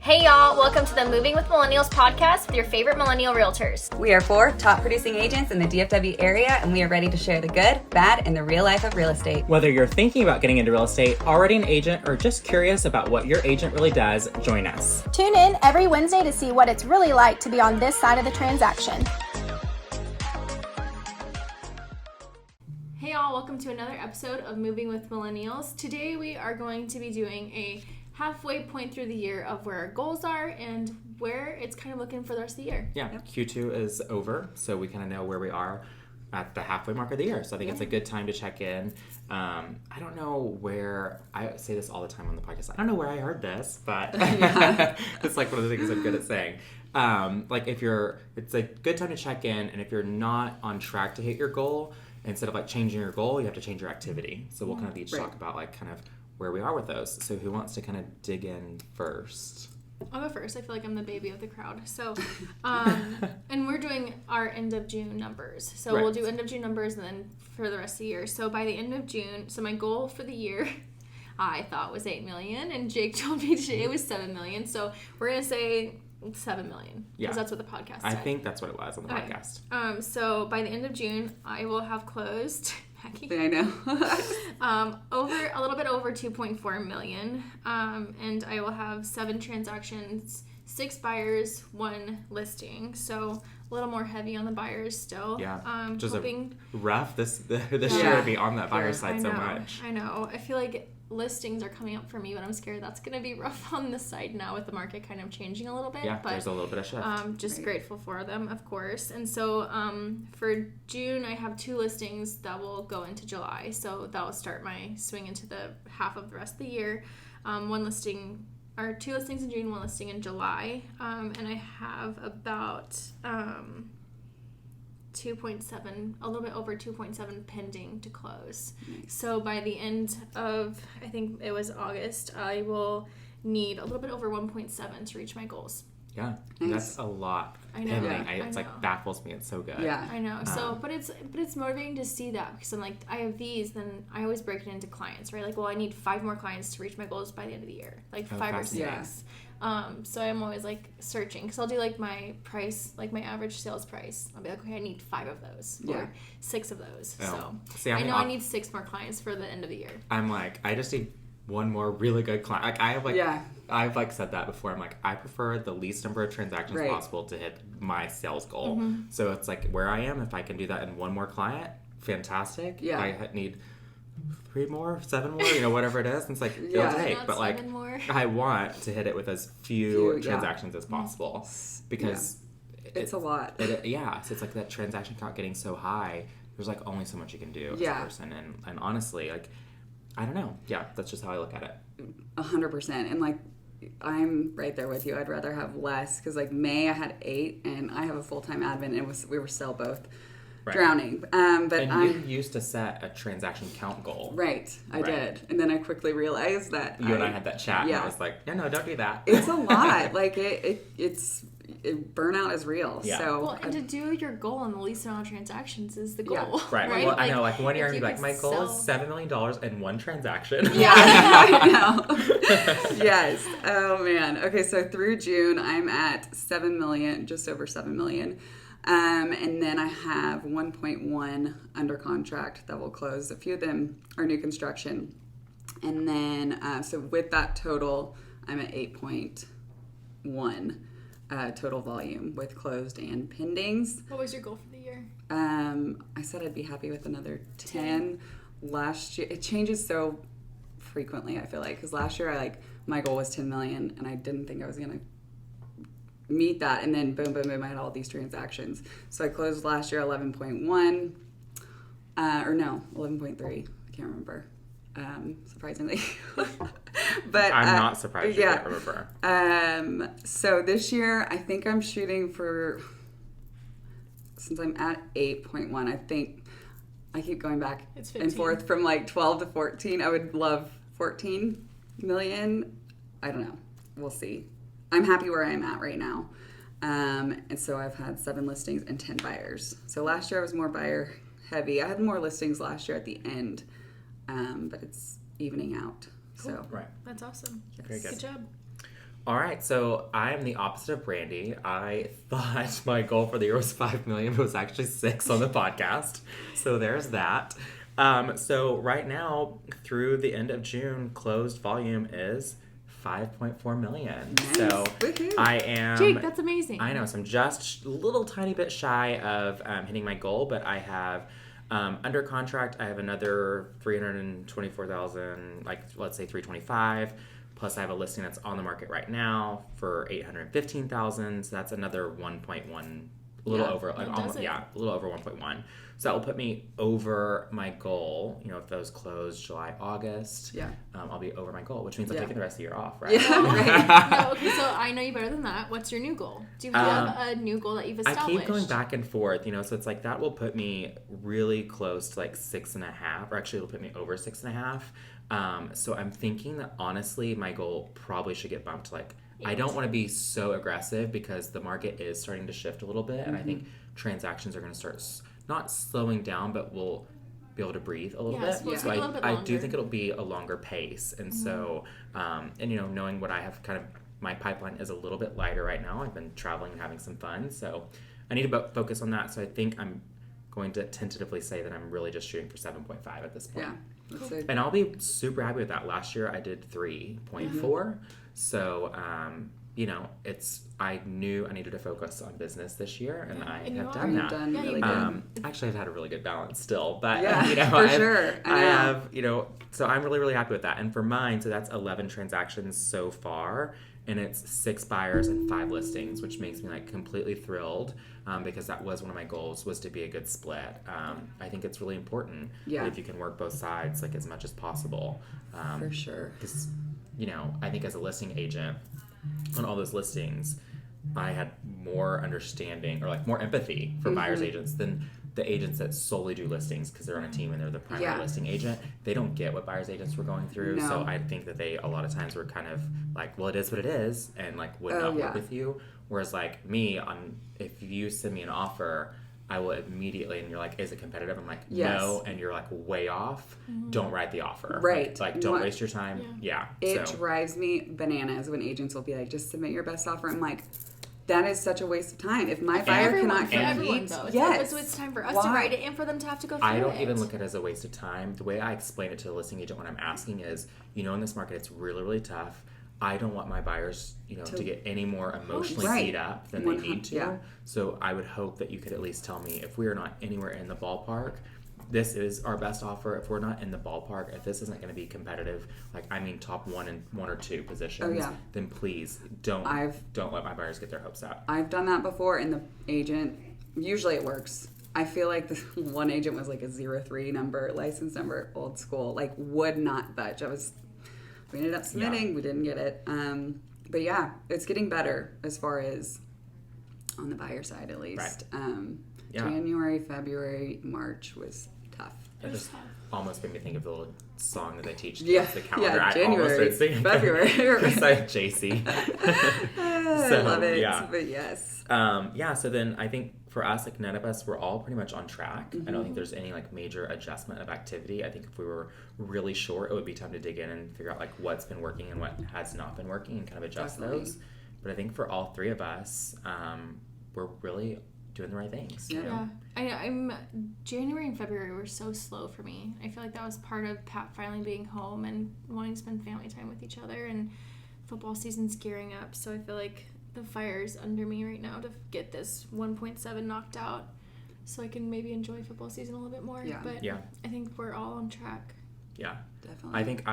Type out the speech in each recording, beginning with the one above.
Hey y'all, welcome to the Moving with Millennials podcast with your favorite millennial realtors. We are 4 top producing agents in the DFW area, and we are ready to share the good, bad, and the real life of real estate. Whether you're thinking about getting into real estate, already an agent, or just curious about what your agent really does, join us. Tune in every Wednesday to see what it's really like to be on this side of the transaction. Hey y'all, welcome to another episode of Moving with Millennials. Today we are going to be doing a halfway point through the year of where our goals are and where it's kind of looking for the rest of the year. Yeah, Q2 is over, so we kind of know where we are at the halfway mark of the year. So I think it's a good time to check in. I don't know where, I say this all the time on the podcast, I don't know where I heard this, but it's like one of the things I'm good at saying. It's a good time to check in, and if you're not on track to hit your goal, instead of like changing your goal, you have to change your activity. So we'll kind of each talk about like kind of where we are with those. So who wants to kind of dig in first? I'll go first. I feel like I'm the baby of the crowd. So, and we're doing our end of June numbers. So we'll do end of June numbers and then for the rest of the year. So by the end of June, so my goal for the year, I thought was 8 million, and Jake told me today it was 7 million. So we're going to say 7 million. Because that's what the podcast said. I think that's what it was on the podcast. So by the end of June, I will have closed... Maggie. I know. A little bit over 2.4 million. And I will have 7 transactions, 6 buyers, 1 listing. So a little more heavy on the buyers still. Yeah. Just hoping rough this year to be on that buyer side so much. I know. I feel like listings are coming up for me, but I'm scared that's going to be rough on the side now with the market kind of changing a little bit. Yeah, but there's a little bit of shift. Just grateful for them, of course. And so for June, I have 2 listings that will go into July. So that will start my swing into the half of the rest of the year. 2 listings in June, 1 listing in July. And I have about 2.7, a little bit over 2.7 pending to close. Nice. So by the end of, I think it was August, I will need a little bit over 1.7 to reach my goals. Yeah, nice. That's a lot. I know. Pending. It's like baffles me. It's so good. Yeah, I know. So, but it's motivating to see that, because I'm like, I have these, then I always break it into clients, right? Like, well, I need 5 more clients to reach my goals by the end of the year, like 5 or 6. Yeah. So I'm always like searching, because I'll do like my price, like my average sales price. I'll be like, okay, I need 5 of those or 6 of those. Oh. So see, I know I need 6 more clients for the end of the year. I'm like, I just need 1 more really good client. Like I've like said that before. I'm like, I prefer the least number of transactions possible to hit my sales goal. Mm-hmm. So it's like where I am, if I can do that in 1 more client, fantastic. Yeah. If I need 3 more, 7 more, whatever it is, it's like it'll take. But like more. I want to hit it with as few transactions as possible, because it's a lot. So it's like that transaction count getting so high. There's like only so much you can do as a person, and honestly, like I don't know. Yeah, that's just how I look at it. 100%. And like I'm right there with you. I'd rather have less, because like May I had 8, and I have a full-time admin, and we were still both drowning. But you used to set a transaction count goal. Right, I did. And then I quickly realized that you and I had that chat, and I was like, no, don't do that. It's a lot. Like burnout is real. Yeah. So and to do your goal on the least amount of transactions is the goal. Yeah. Right. Well, like, I know, like 1 year I'd be like, my goal is $7 million in 1 transaction. Yeah, I know. Yes. Oh man. Okay, so through June I'm at 7 million, just over 7 million. And then I have 1.1 under contract that will close. A few of them are new construction. And then, so with that total, I'm at 8.1 total volume with closed and pendings. What was your goal for the year? I said I'd be happy with another 10. Last year, it changes so frequently, I feel like, because last year my goal was 10 million, and I didn't think I was going to meet that, and then boom, I had all these transactions. So I closed last year 11.1, 11.3. I can't remember. Surprisingly. But I'm not surprised you can't remember. So this year I think I'm shooting for, since I'm at 8.1, I think I keep going back and forth from like 12 to 14. I would love 14 million. I don't know. We'll see. I'm happy where I'm at right now. And so I've had 7 listings and 10 buyers. So last year I was more buyer heavy. I had more listings last year at the end, but it's evening out. Cool. So right. That's awesome. Yes. Very good. Good job. All right, so I am the opposite of Brandie. I thought my goal for the year was 5 million, but it was actually 6 on the podcast. So there's that. So right now, through the end of June, closed volume is 5.4 million. Nice. So Woohoo. I am... Jake, that's amazing. I know, so I'm just a little tiny bit shy of hitting my goal, but I have... under contract, I have another 324,000, like let's say 325. Plus, I have a listing that's on the market right now for 815,000. So that's another 1.1, a little over, like almost, a little over 1.1. So that will put me over my goal. You know, if those close July, August, I'll be over my goal, which means I'm taking the rest of the year off, right? Yeah, right. No, okay, so I know you better than that. What's your new goal? Do you have a new goal that you've established? I keep going back and forth, you know, so it's like that will put me really close to like 6.5, or actually it'll put me over 6.5. So I'm thinking that honestly, my goal probably should get bumped to like 8. I don't want to be so aggressive because the market is starting to shift a little bit, and I think transactions are going to start not slowing down, but we'll be able to breathe a little bit. So I do think it'll be a longer pace, and so and you know, knowing what I have kind of my pipeline is a little bit lighter right now. I've been traveling and having some fun, so I need to focus on that. So I think I'm going to tentatively say that I'm really just shooting for 7.5 at this point. Yeah. Cool. And I'll be super happy with that. Last year I did 3.4. So, you know, I knew I needed to focus on business this year, and I have done that. Done really good. Actually, I've had a really good balance still, but yeah, you know, for sure. I have, you know, so I'm really, really happy with that. And for mine, so that's 11 transactions so far, and it's 6 buyers and 5 listings, which makes me like completely thrilled, because that was one of my goals, was to be a good split. I think it's really important that if you can work both sides like as much as possible. For sure. Because, you know, I think as a listing agent on all those listings, I had more understanding or like more empathy for buyers agents than the agents that solely do listings because they're on a team and they're the primary listing agent. They don't get what buyers agents were going through. No. So I think that they a lot of times were kind of like, well, it is what it is, and like would not work with you. Whereas like me, if you send me an offer, I will immediately, and you're like, is it competitive? I'm like, no, and you're like way off. Don't write the offer. Right. Like don't waste your time. Yeah. It drives me bananas when agents will be like, just submit your best offer. I'm like, that is such a waste of time. If my buyer cannot compete, so it's time for us to write it and for them to have to go through it. I don't even look at it as a waste of time. The way I explain it to the listing agent when I'm asking is, you know, in this market, it's really, really tough. I don't want my buyers, you know, to get any more emotionally beat up than they need to. Yeah. So I would hope that you could at least tell me if we are not anywhere in the ballpark, this is our best offer. If we're not in the ballpark, if this isn't going to be competitive, like I mean top 1 and 1 or 2 positions, then please don't let my buyers get their hopes up. I've done that before, and the agent, usually it works. I feel like the one agent was like a 03 number, license number, old school, like would not budge. We ended up submitting, we didn't get it. But yeah, it's getting better as far as on the buyer side at least. Right. January, February, March was tough. It just almost made me think of the little song that they teach kids, the calendar. January, February. JC. I love it, but yes. So then I think for us, like none of us, we're all pretty much on track. I don't think there's any like major adjustment of activity. I think if we were really sure, it would be time to dig in and figure out like what's been working and what has not been working and kind of adjust those. But I think for all 3 of us, we're really doing the right things. Yeah. You know? I'm January and February were so slow for me. I feel like that was part of Pat finally being home and wanting to spend family time with each other, and football season's gearing up, so I feel like the fire's under me right now to get this 1.7 knocked out so I can maybe enjoy football season a little bit more. But I think we're all on track. Yeah. Definitely. I think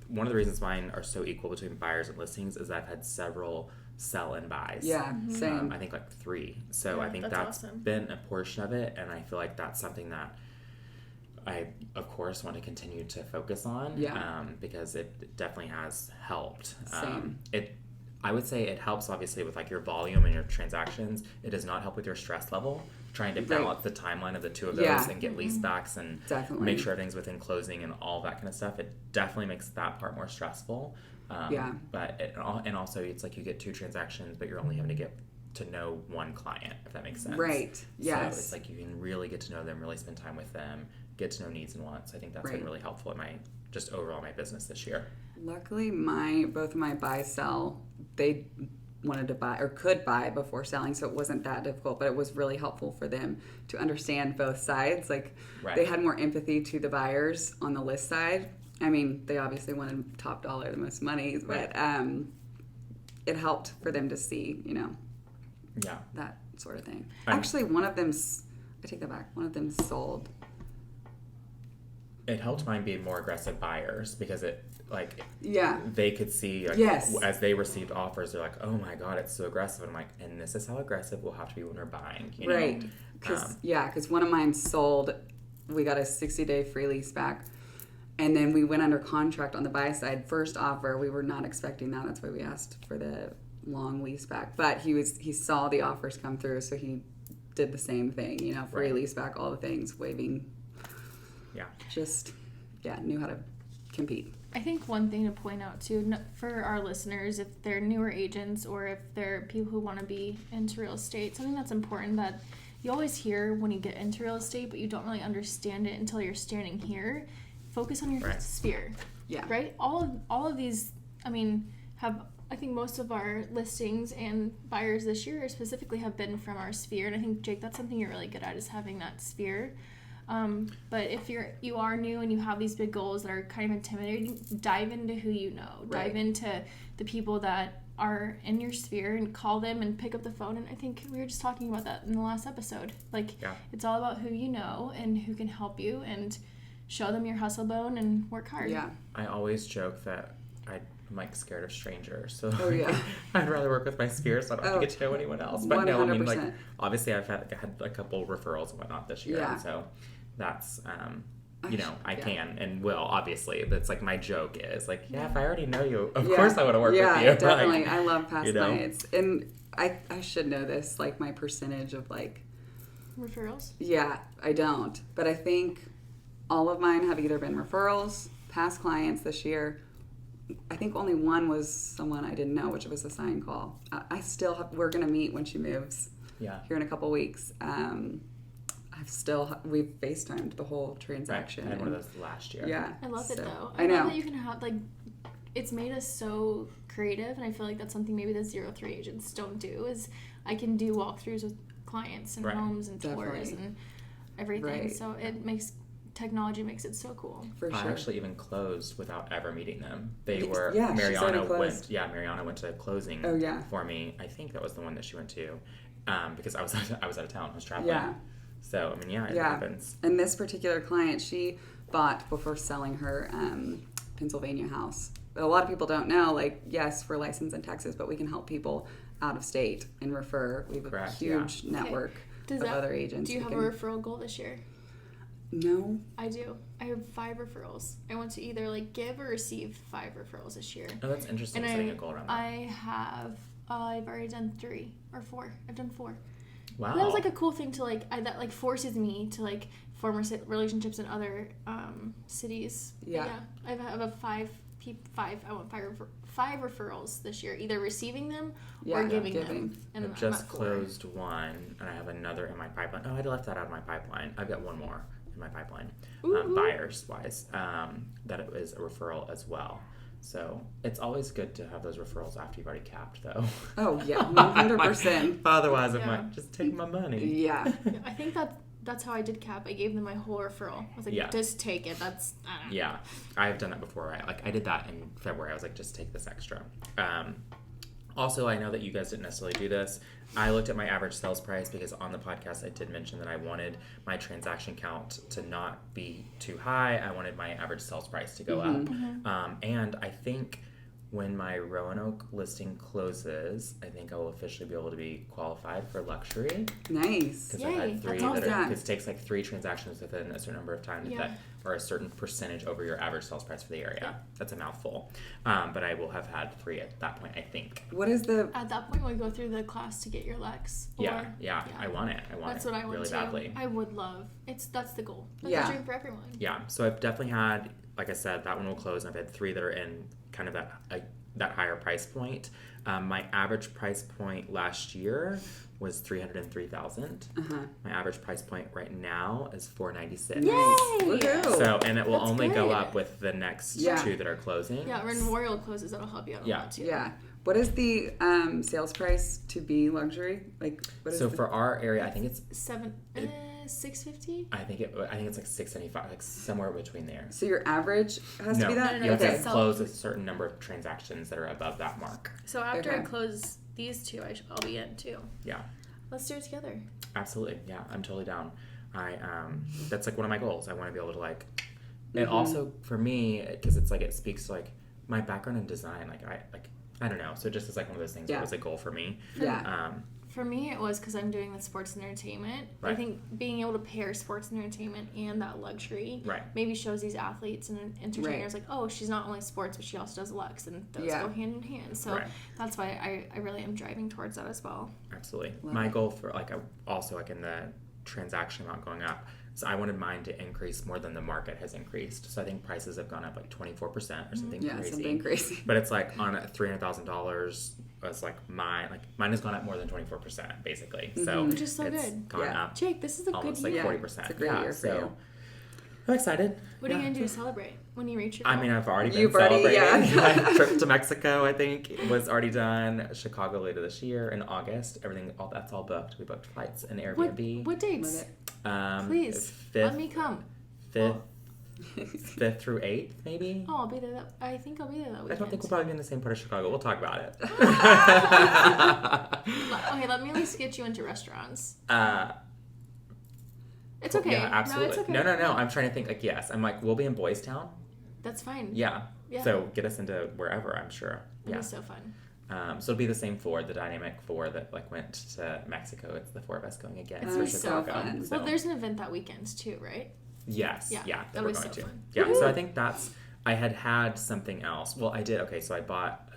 one of the reasons mine are so equal between buyers and listings is I've had several sell and buys. Yeah, same. I think like 3. So I think that's awesome. been a portion of it, and I feel like that's something that I, of course, want to continue to focus on because it definitely has helped. Same. I would say it helps obviously with like your volume and your transactions. It does not help with your stress level, trying to balance the timeline of the 2 of those and get lease backs and make sure everything's within closing and all that kind of stuff. It definitely makes that part more stressful. But and also it's like you get 2 transactions, but you're only having to get to know 1 client, if that makes sense. Right. Yes. So it's like you can really get to know them, really spend time with them, get to know needs and wants. I think that's been really helpful in my business this year. Luckily, both of my buy-sell they wanted to buy or could buy before selling, so it wasn't that difficult, but it was really helpful for them to understand both sides. Like they had more empathy to the buyers on the list side. I mean, they obviously wanted top dollar, the most money, but it helped for them to see, that sort of thing. Actually, one of them, I take that back, one of them sold. It helped mine be more aggressive buyers because they could see as they received offers, they're like, oh my god, it's so aggressive. And I'm like, and this is how aggressive we'll have to be when we're buying, right? Because one of mine sold, we got a 60-day free lease back, and then we went under contract on the buy side. First offer, we were not expecting that. That's why we asked for the long lease back. But he saw the offers come through, so he did the same thing. Free lease back, all the things, waiving. Yeah. Knew how to compete. I think one thing to point out too for our listeners, if they're newer agents or if they're people who want to be into real estate, something that's important that you always hear when you get into real estate, but you don't really understand it until you're standing here. Focus on your sphere. Yeah. Right? All of these, I think most of our listings and buyers this year specifically have been from our sphere, and I think, Jake, that's something you're really good at, is having that sphere. But if you are new and you have these big goals that are kind of intimidating, dive into who you know. Right. Dive into the people that are in your sphere and call them and pick up the phone. And I think we were just talking about that in the last episode. It's all about who you know and who can help you, and show them your hustle bone and work hard. Yeah. I always joke that I'm scared of strangers, so I'd rather work with my sphere so I don't have to get to know anyone else. But 100%. No, obviously I've had a couple referrals and whatnot this year, and so that's I can and will, obviously, but it's my joke is if I already know you, of course I want to work with you. Yeah, definitely. I love past clients, and I should know this, my percentage of referrals. Yeah, I don't, but I think all of mine have either been referrals, past clients this year. I think only one was someone I didn't know, which was a sign call. We're going to meet when she moves here in a couple weeks. We've FaceTimed the whole transaction. Right. I had one of those last year. Yeah. I love it though. I know that you can have it's made us so creative, and I feel like that's something maybe the 03 agents don't do, is I can do walkthroughs with clients and homes and tours and everything. Right. So technology makes it so cool. For sure. I actually even closed without ever meeting them. They were Mariana went to closing for me. I think that was the one that she went to, because I was out of town. I was traveling. Yeah. So it happens. And this particular client, she bought before selling her Pennsylvania house. But a lot of people don't know. Yes, we're licensed in Texas, but we can help people out of state and refer. We have a huge network of other agents. Do you have a referral goal this year? No. I do. I have 5 referrals. I want to either give or receive 5 referrals this year. Oh, that's interesting. And setting a goal around that. I have. I've already done 3 or 4. I've done 4. Wow. But that was a cool thing to that forces me to form relationships in other cities. Yeah. I have a 5. I want 5 referrals this year, either receiving them or giving them. And I've just closed 1, and I have another in my pipeline. Oh, I left that out of my pipeline. I've got 1 more in my pipeline, buyers-wise, that it was a referral as well. So it's always good to have those referrals after you've already capped, though. Oh, yeah, 100%. Otherwise, I'm just take my money. Yeah. I think that's how I did cap. I gave them my whole referral. I was just take it. That's, I don't know. Yeah. I've done that before. I did that in February. I was just take this extra. Also, I know that you guys didn't necessarily do this. I looked at my average sales price because on the podcast I did mention that I wanted my transaction count to not be too high. I wanted my average sales price to go up. Mm-hmm. And I think when my Roanoke listing closes, I think I will officially be able to be qualified for luxury. Nice. Because I had 3 because it takes 3 transactions within a certain number of time that are a certain percentage over your average sales price for the area. Yeah. That's a mouthful. But I will have had 3 at that point, I think. What is the... At that point, we go through the class to get your Lex. Yeah. I want it. That's what I want really too. Badly. I would love. That's the goal. That's the dream for everyone. Yeah. So I've definitely had, like I said, that one will close, and I've had 3 that are in kind of that that higher price point. My average price point last year was $303,000. My average price point right now is $496. Yay! Woohoo! So, and it will That's only go good. up with the next two that are closing. Yeah, when Royal closes, that'll help you out a lot too. Yeah. What is the sales price to be luxury? Like, what is for our area, I think it's $650. I think it's like $675, like somewhere between there. So your average has to be that? You have Okay. to close a certain number of transactions that are above that mark. So after I close these two, I'll be in too. Yeah. Let's do it together. Absolutely. Yeah, I'm totally down. That's like one of my goals. I want to be able to like, and also for me, because it's like it speaks to like my background in design. I don't know. So just as like one of those things that was a goal for me. Yeah. For me, it was because I'm doing the sports and entertainment. Right. I think being able to pair sports and entertainment and that luxury maybe shows these athletes and entertainers like, oh, she's not only sports, but she also does luxe, and those go hand in hand. So that's why I really am driving towards that as well. Absolutely. My goal for like also like in the transaction amount going up, so I wanted mine to increase more than the market has increased. So I think prices have gone up like 24% or something crazy. Yeah, something crazy. But it's like on $300,000 was like mine has gone up more than 24% basically. So which is so it's good. Gone up. Jake, this is a almost good year. like 40%. It's a great year for you. I'm excited. What are you gonna do to celebrate when you reach your goal? I mean, I've already been celebrating. My trip to Mexico, I think, was already done. Chicago later this year in August. That's all booked. We booked flights and Airbnb. What dates? Please, let me come. 5th through 8th, maybe? Oh, I'll be there. I think I'll be there that weekend. I don't think we'll probably be in the same part of Chicago. We'll talk about it. Okay, let me at least get you into restaurants. It's okay. Yeah, absolutely. No, it's okay. No. I'm trying to think. Like, yes. I'm like, we'll be in Boys Town. That's fine. Yeah. So get us into wherever. I'm sure. It'll be so fun. So it'll be the same four, the dynamic four that like went to Mexico. It's the four of us going again. It's for so Chicago. fun. So. Well, there's an event that weekend too, right? Yes. Yeah. That that'll we're be going so to. fun. Yeah. So I think I had something else. Well, I did. Okay. So I bought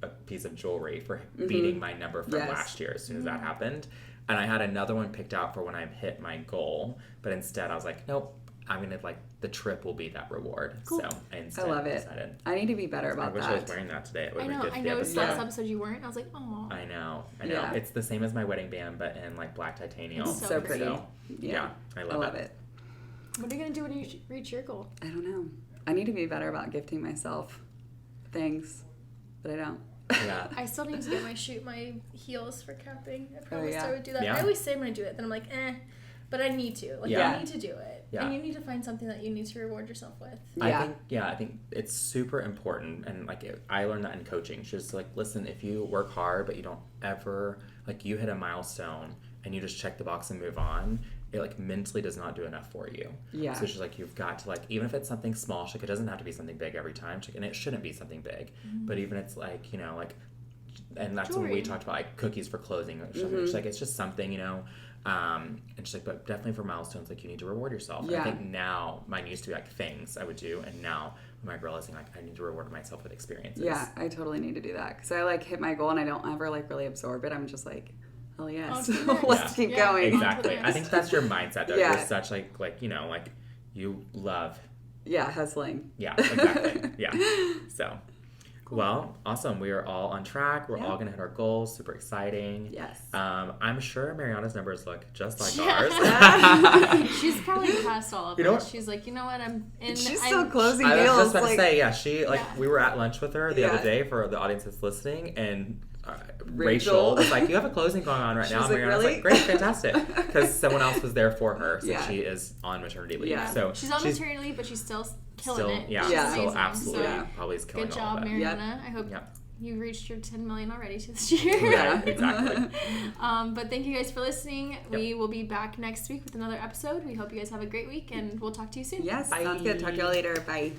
a piece of jewelry for beating my number from last year as soon as that happened. And I had another one picked out for when I hit my goal. But instead I was like, nope. I'm going to the trip will be that reward. Cool. So I love it. Decided, I need to be better about that. I wish I was wearing that today. It would have been good for I the know. episode. Last episode you weren't. I was like, oh. I know. Yeah. It's the same as my wedding band, but in black titanium. It's so pretty. So, I love it. What are you going to do when you reach your goal? I don't know. I need to be better about gifting myself things, but I don't. Yeah. I still need to get my heels for camping. I promised I would do that. Yeah. I always say I'm going to do it, then I'm like, but I need to. I need to do it. Yeah. And you need to find something that you need to reward yourself with. I think it's super important. And I learned that in coaching. She was like, listen, if you work hard, but you don't ever, you hit a milestone and you just check the box and move on, it mentally does not do enough for you. Yeah. So she's like, you've got to even if it's something small, it doesn't have to be something big every time. And it shouldn't be something big. Mm-hmm. But even it's and that's when we talked about cookies for closing or something. Mm-hmm. She's like, it's just something, and she's like, but definitely for milestones, you need to reward yourself. Yeah. And I think now mine used to be things I would do, and now I'm realizing I need to reward myself with experiences. Yeah, I totally need to do that because I hit my goal and I don't ever really absorb it. I'm just like, oh yes, let's keep going. Exactly. I think that's your mindset though. You're such you love. Yeah, hustling. Yeah, exactly. Yeah. So. Well, awesome. We are all on track. We're all going to hit our goals. Super exciting. Yes. I'm sure Mariana's numbers look just like ours. She's probably past all of us. She's like, you know what? She's still closing deals. I was just about to say, we were at lunch with her the other day for the audience that's listening, and Rachel was like, you have a closing going on right now. And Mariana's like, great, fantastic. Because someone else was there for her since she is on maternity leave. Yeah. So she's on maternity leave, but she's still killing it. Yeah, she's still absolutely probably is killing it. Good job, Mariana. Yep. I hope you reached your 10 million already this year. Yeah, exactly. But thank you guys for listening. Yep. We will be back next week with another episode. We hope you guys have a great week, and we'll talk to you soon. Yes, sounds good. Talk to y'all later. Bye.